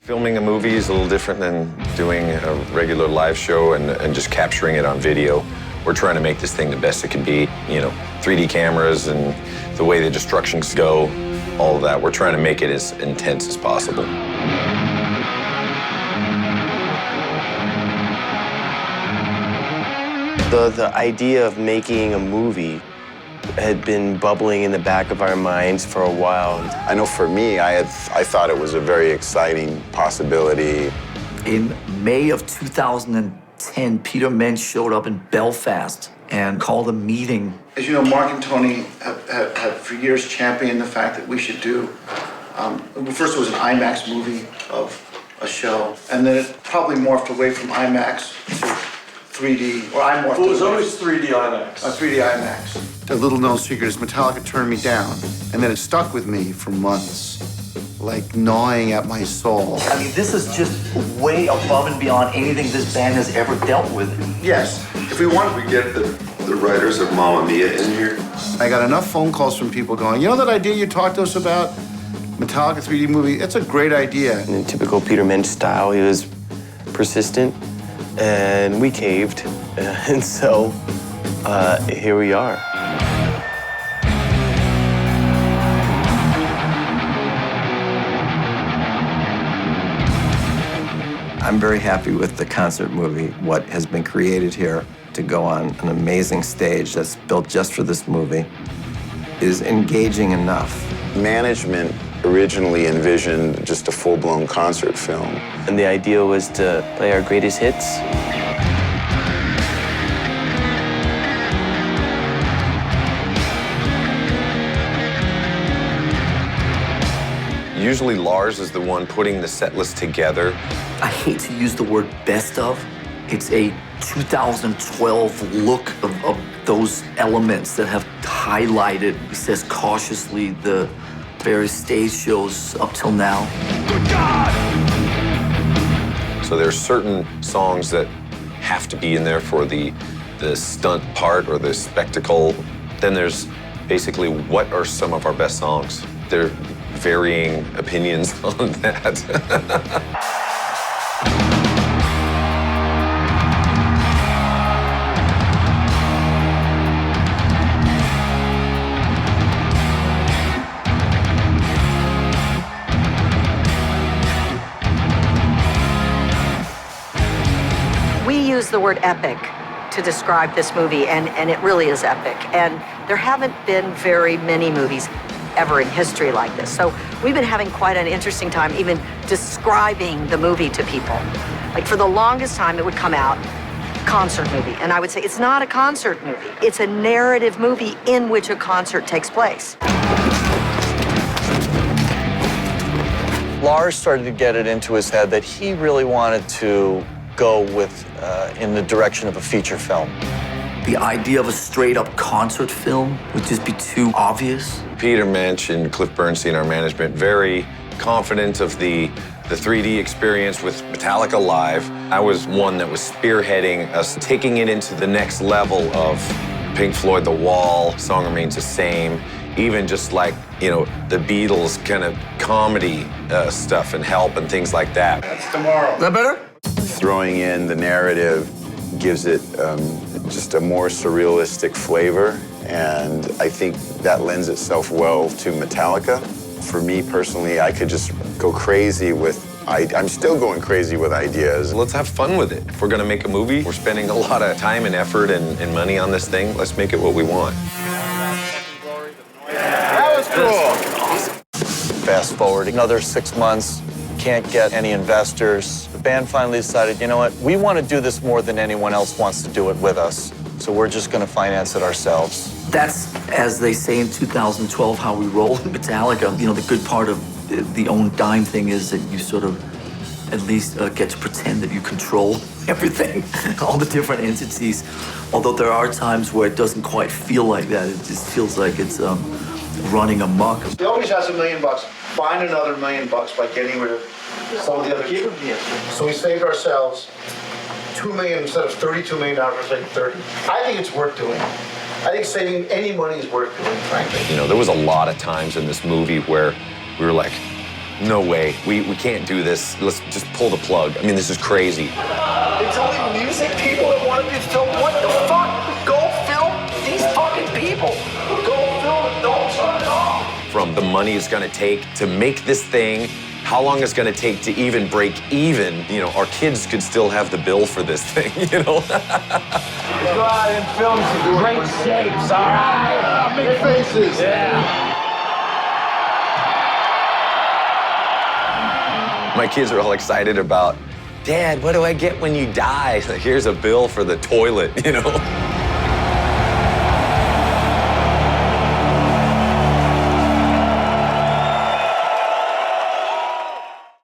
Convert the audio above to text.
Filming a movie is a little different than doing a regular live show and just capturing it on video. We're trying to make this thing the best it can be. You know, 3D cameras and the way the destructions go, all of that. We're trying to make it as intense as possible. The idea of making a movie had been bubbling in the back of our minds for a while. I know for me, I thought it was a very exciting possibility. In May of 2010, Peter Mensch showed up in Belfast and called a meeting. As you know, Mark and Tony have for years championed the fact that we should do, first it was an IMAX movie of a show, and then it probably morphed away from IMAX to 3D, or I morphed. Well, it was always 3D IMAX. 3D IMAX. The little known secret is Metallica turned me down, and then it stuck with me for months, like gnawing at my soul. I mean, this is just way above and beyond anything this band has ever dealt with. Yes. If we want, we get the writers of Mamma Mia in here. I got enough phone calls from people going, you know that idea you talked to us about? Metallica 3D movie, it's a great idea. In typical Peter Mensch style, he was persistent, and we caved. And so, here we are. I'm very happy with the concert movie, what has been created here to go on an amazing stage that's built just for this movie is engaging enough. Management originally envisioned just a full-blown concert film. And the idea was to play our greatest hits. Usually Lars is the one putting the set list together. I hate to use the word best of. It's a 2012 look of those elements that have highlighted, it says cautiously, the various stage shows up till now. Good God! So there's certain songs that have to be in there for the stunt part or the spectacle. Then there's basically what are some of our best songs. There are varying opinions on that. We use the word epic to describe this movie, and it really is epic. And there haven't been very many movies ever in history like this. So we've been having quite an interesting time even describing the movie to people. Like for the longest time, it would come out, concert movie. And I would say, it's not a concert movie. It's a narrative movie in which a concert takes place. Lars started to get it into his head that he really wanted to go with in the direction of a feature film. The idea of a straight-up concert film would just be too obvious. Peter Mensch and Cliff Bernstein, our management, very confident of the 3D experience with Metallica Live. I was one that was spearheading us taking it into the next level of Pink Floyd, The Wall, Song Remains the Same, even just like, you know, the Beatles kind of comedy stuff and Help and things like that. That's tomorrow. Is that better? Throwing in the narrative gives it just a more surrealistic flavor, and I think that lends itself well to Metallica. For me personally, I could just go crazy with, I'm still going crazy with ideas. Let's have fun with it. If we're gonna make a movie, we're spending a lot of time and effort and money on this thing, let's make it what we want. That was cool. Fast forward another 6 months, can't get any investors. The band finally decided, you know what, we want to do this more than anyone else wants to do it with us. So we're just going to finance it ourselves. That's, as they say in 2012, how we roll in Metallica. You know, the good part of the own dime thing is that you sort of at least get to pretend that you control everything, all the different entities. Although there are times where it doesn't quite feel like that. It just feels like it's running amok. He always has $1 million. Find another $1 million by getting rid of some of the other people. So we saved ourselves $2 million instead of $32 million, we're saving 30. I think it's worth doing. I think saving any money is worth doing, frankly. You know, there was a lot of times in this movie where we were like, no way, we can't do this. Let's just pull the plug. I mean, this is crazy. It's only music people that want to be filmed. What the fuck? Go film these fucking people. Go film it. Don't turn it off. From the money it's gonna take to make this thing, how long it's gonna take to even break even. You know, our kids could still have the bill for this thing, you know? Go out and film some great shapes, all right? Big faces. Yeah. My kids are all excited about, Dad, what do I get when you die? Here's a bill for the toilet, you know?